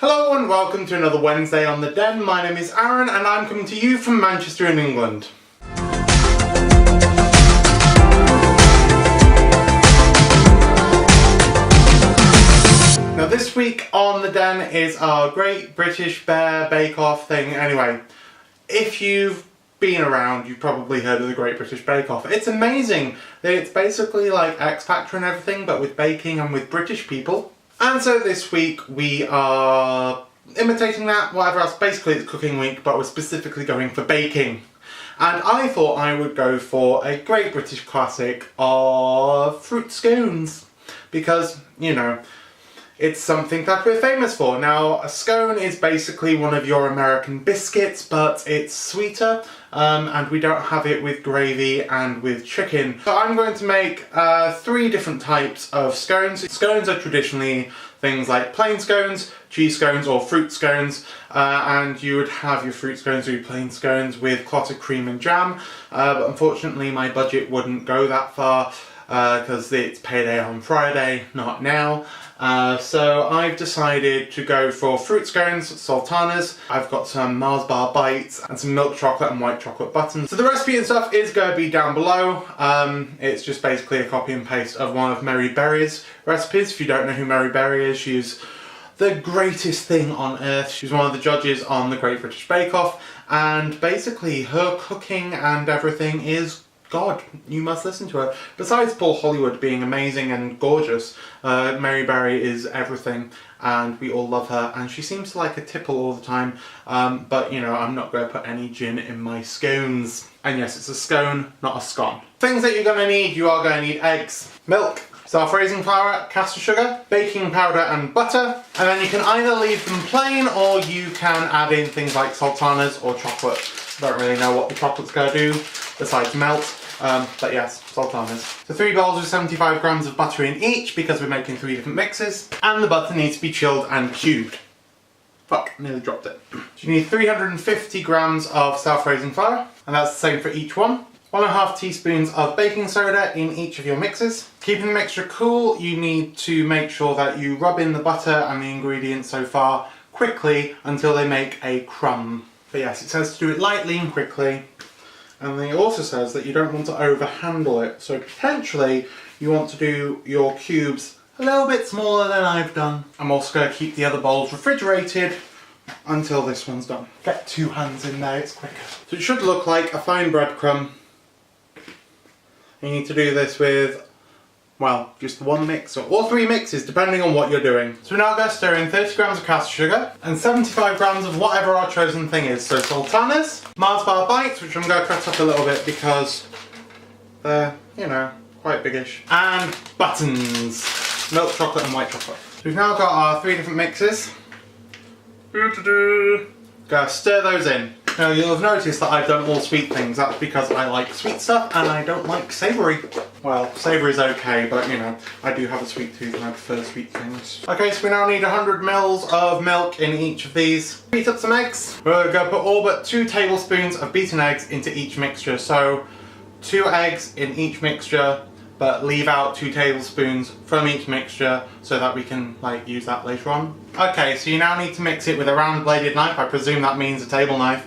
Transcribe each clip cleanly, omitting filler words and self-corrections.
Hello and welcome to another Wednesday on the Den. My name is Aaron and I'm coming to you from Manchester in England. Now this week on the Den is our Great British Bear Bake Off thing. Anyway, if you've been around, you've probably heard of the Great British Bake Off. It's amazing. It's basically like X Factor and everything, but with baking and with British people. And so this week we are imitating that, whatever else. Basically it's cooking week, but we're specifically going for baking. And I thought I would go for a Great British classic of fruit scones. Because, you know, it's something that we're famous for. Now, a scone is basically one of your American biscuits, but it's sweeter, and we don't have it with gravy and with chicken. So I'm going to make 3 different types of scones. Scones are traditionally things like plain scones, cheese scones, or fruit scones, and you would have your fruit scones or your plain scones with clotted cream and jam, but unfortunately my budget wouldn't go that far, because it's payday on Friday, not now. So I've decided to go for fruit scones, sultanas. I've got some Mars bar bites and some milk chocolate and white chocolate buttons. So the recipe and stuff is going to be down below. It's just basically a copy and paste of one of Mary Berry's recipes. If you don't know who Mary Berry is, she's the greatest thing on earth. She's one of the judges on the Great British Bake Off, and basically her cooking and everything is God. You must listen to her. Besides Paul Hollywood being amazing and gorgeous, Mary Berry is everything, and we all love her, and she seems to like a tipple all the time, but you know, I'm not going to put any gin in my scones. And yes, it's a scone, not a scone. Things that you're going to need: you are going to need eggs, milk, self-raising flour, caster sugar, baking powder and butter, and then you can either leave them plain or you can add in things like sultanas or chocolate. I don't really know what the chocolate's going to do besides melt. But yes, sultanas. So 3 bowls with 75 grams of butter in each, because we're making 3 different mixes. And the butter needs to be chilled and cubed. Fuck, nearly dropped it. So you need 350 grams of self-raising flour, and that's the same for each one. 1.5 teaspoons of baking soda in each of your mixes. Keeping the mixture cool, you need to make sure that you rub in the butter and the ingredients so far quickly until they make a crumb. But yes, it says to do it lightly and quickly. And then it also says that you don't want to overhandle it, so potentially you want to do your cubes a little bit smaller than I've done. I'm also going to keep the other bowls refrigerated until this one's done. Get 2 hands in there, it's quicker. So it should look like a fine breadcrumb. You need to do this with, well, just 1 mix or 3 mixes, depending on what you're doing. So we're now going to stir in 30 grams of caster sugar and 75 grams of whatever our chosen thing is. So sultanas, Mars bar bites, which I'm going to cut up a little bit because they're, you know, quite biggish, and buttons, milk chocolate and white chocolate. So we've now got our 3 different mixes. Gotta stir those in. Now you'll have noticed that I've done all sweet things. That's because I like sweet stuff and I don't like savoury. Well, savoury's okay, but you know, I do have a sweet tooth and I prefer sweet things. Okay, so we now need 100 ml of milk in each of these. Beat up some eggs. We're going to put all but 2 tablespoons of beaten eggs into each mixture. So 2 eggs in each mixture, but leave out 2 tablespoons from each mixture so that we can like use that later on. Okay, so you now need to mix it with a round bladed knife. I presume that means a table knife.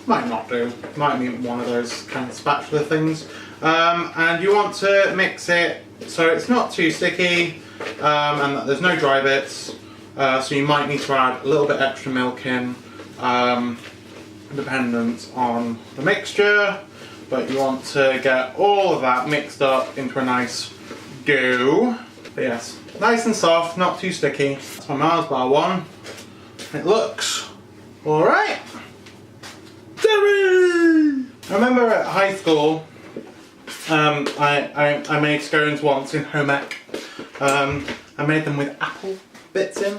Might not do. Might mean one of those kind of spatula things. And you want to mix it so it's not too sticky, and that there's no dry bits. So you might need to add a little bit extra milk in, dependent on the mixture. But you want to get all of that mixed up into a nice dough. But yes, nice and soft, not too sticky. That's my Mars bar one. It looks alright. I remember at high school, I made scones once in home ec. I made them with apple bits in.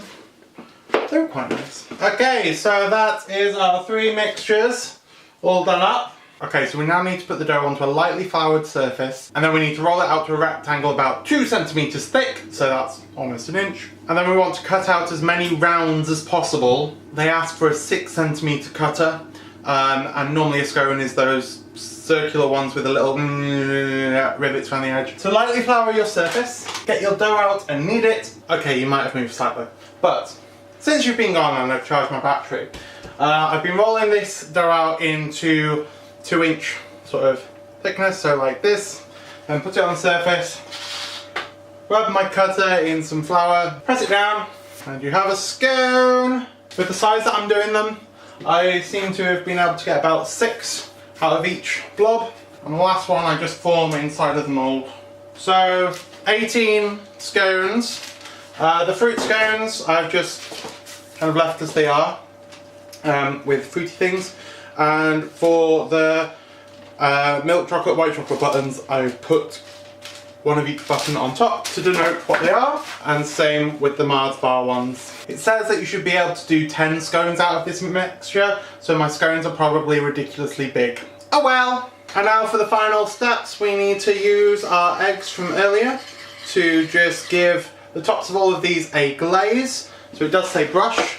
They were quite nice. Okay, so that is our 3 mixtures all done up. Okay, so we now need to put the dough onto a lightly floured surface, and then we need to roll it out to a rectangle about 2 centimeters thick, so that's almost an inch. And then we want to cut out as many rounds as possible. They asked for a 6 centimeter cutter, and normally a scone is those circular ones with the little rivets around the edge. So lightly flour your surface, get your dough out and knead it. Okay, you might have moved slightly, but since you've been gone and I've charged my battery, I've been rolling this dough out into 2-inch sort of thickness, so like this, and put it on the surface, rub my cutter in some flour, press it down, and you have a scone. With the size that I'm doing them, I seem to have been able to get about 6 out of each blob, and the last one I just form inside of the mould. So 18 scones. The fruit scones I've just kind of left as they are, with fruity things, and for the milk chocolate, white chocolate buttons, I've put one of each button on top to denote what they are, and same with the Mars bar ones. It says that you should be able to do 10 scones out of this mixture, so my scones are probably ridiculously big. Oh well! And now for the final steps, we need to use our eggs from earlier to just give the tops of all of these a glaze. So it does say brush.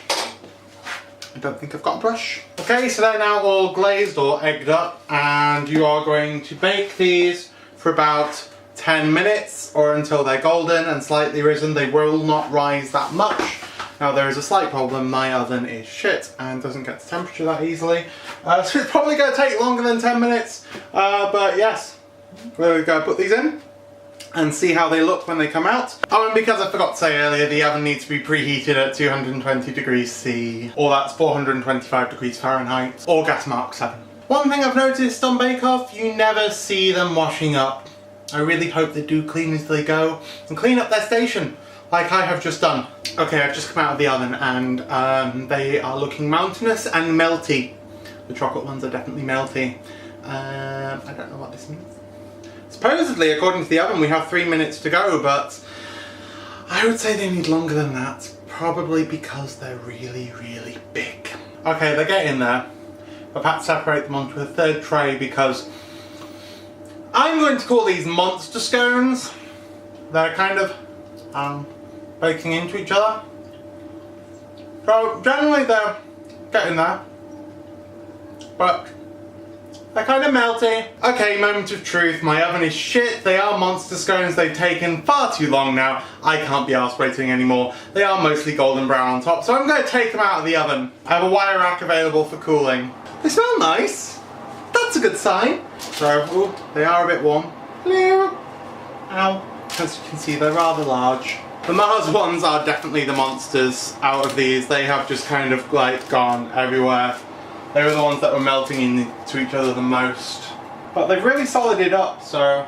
I don't think I've got a brush. Okay, so they're now all glazed or egged up, and you are going to bake these for about 10 minutes or until they're golden and slightly risen. They will not rise that much. Now there is a slight problem, my oven is shit and doesn't get the temperature that easily. So it's probably going to take longer than 10 minutes, but yes, we're going to put these in and see how they look when they come out. Oh, and because I forgot to say earlier, the oven needs to be preheated at 220 degrees C, or that's 425 degrees Fahrenheit, or gas mark 7. One thing I've noticed on Bake Off, you never see them washing up. I really hope they do clean as they go and clean up their station, like I have just done. Okay, I've just come out of the oven and they are looking mountainous and melty. The chocolate ones are definitely melty. I don't know what this means. Supposedly, according to the oven, we have 3 minutes to go, but I would say they need longer than that. Probably because they're really, really big. Okay, they're getting there. I've had to separate them onto a third tray because I'm going to call these monster scones. They're kind of baking into each other. So generally they're getting there, but they're kind of melty. Okay, moment of truth, my oven is shit. They are monster scones. They've taken far too long now. I can't be arsed waiting anymore. They are mostly golden brown on top, so I'm going to take them out of the oven. I have a wire rack available for cooling. They smell nice. That's a good sign. So, ooh, they are a bit warm. Hello. Ow. As you can see, they're rather large. The Mars ones are definitely the monsters out of these. They have just kind of like gone everywhere. They were the ones that were melting into each other the most. But they've really solided up, so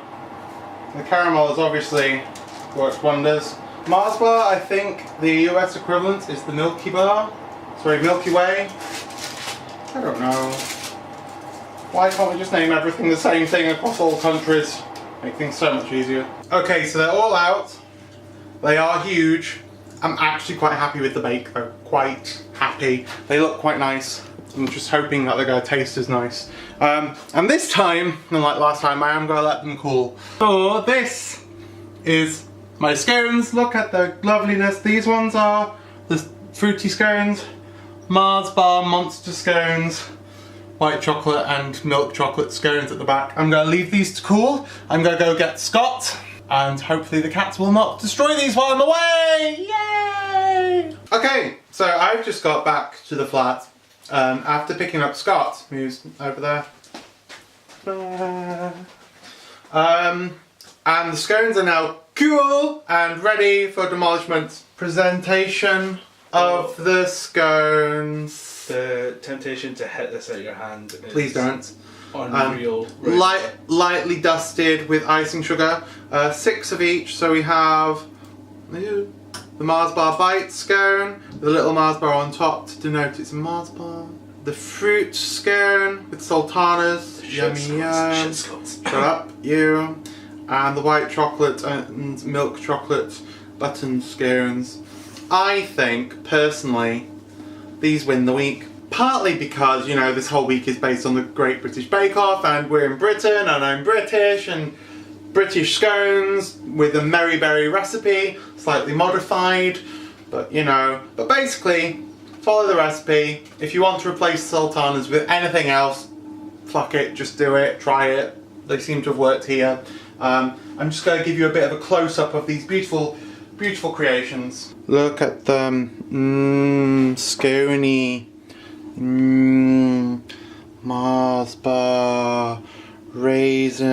the caramel has obviously worked wonders. Mars bar, I think the US equivalent is the Milky Bar. Sorry, Milky Way. I don't know. Why can't we just name everything the same thing across all countries? Make things so much easier. Okay, so they're all out. They are huge. I'm actually quite happy with the bake though. Quite happy. They look quite nice. I'm just hoping that they're going to taste as nice. And this time, unlike last time, I am going to let them cool. So this is my scones. Look at the loveliness. These ones are the fruity scones. Mars bar monster scones. White chocolate and milk chocolate scones at the back. I'm going to leave these to cool. I'm going to go get Scott. And hopefully the cats will not destroy these while I'm away! Yay! Okay, so I've just got back to the flat after picking up Scott, who's over there. And the scones are now cool and ready for demolishment. Presentation of the scones. The temptation to hit this out of your hand is please don't. Unreal. Lightly dusted with icing sugar. 6 of each, so we have the Mars bar bite scone with a little Mars bar on top to denote it's a Mars bar. The fruit scone with sultanas, yummy yum. Shut up, you. And the white chocolate and milk chocolate button scones. I think, personally, these win the week. Partly because, you know, this whole week is based on the Great British Bake Off and we're in Britain and I'm British, and British scones with a Merry Berry recipe, slightly modified, but you know. But basically, follow the recipe. If you want to replace sultanas with anything else, fuck it, just do it, try it. They seem to have worked here. I'm just going to give you a bit of a close-up of these beautiful, beautiful creations. Look at them. Scony. Mars bar. Raisins.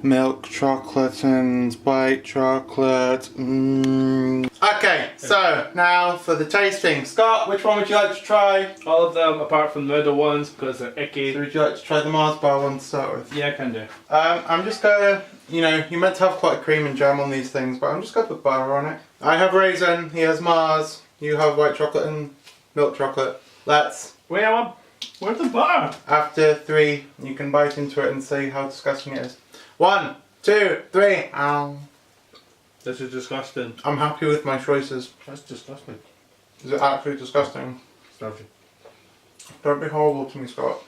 Milk chocolate and white chocolate. Okay, so now for the tasting. Scott, which one would you like to try? All of them apart from the middle ones because they're icky. So would you like to try the Mars bar one to start with? Yeah, I can do. I'm just gonna, you know, you meant to have quite a cream and jam on these things, but I'm just gonna put butter on it. I have raisin, he has Mars, you have white chocolate and milk chocolate. Let's. Wait, where's the butter? After 3, you can bite into it and see how disgusting it is. 1, 2, 3. Ow. This is disgusting. I'm happy with my choices. That's disgusting. Is it actually disgusting? Disgusting. Don't be horrible to me, Scott.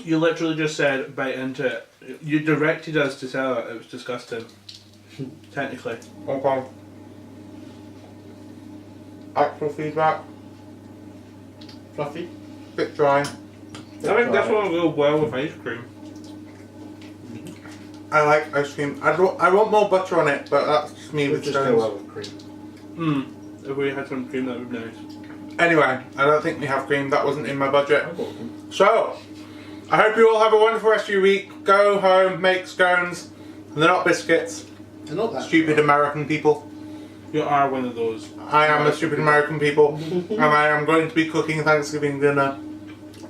You literally just said bite into it. You directed us to tell it was disgusting. Technically. Okay. Actual feedback. Fluffy. Bit dry. I think this one will go well with ice cream. I like ice cream. I want more butter on it, but that's just me with Scones. If we had some cream, that would be nice. Anyway, I don't think we have cream. That wasn't in my budget. So, I hope you all have a wonderful rest of your week. Go home, make scones. They're not biscuits. They're not that stupid American people. You are one of those. I am a stupid American people. And I am going to be cooking Thanksgiving dinner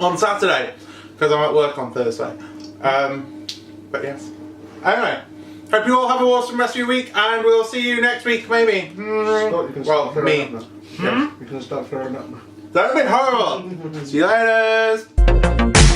on Saturday. Because I'm at work on Thursday. But yes. Anyway, hope you all have an awesome rest of your week, and we'll see you next week, maybe. Scott, you can start Well, me. Yeah, you can start throwing up now. Don't be horrible. See you later.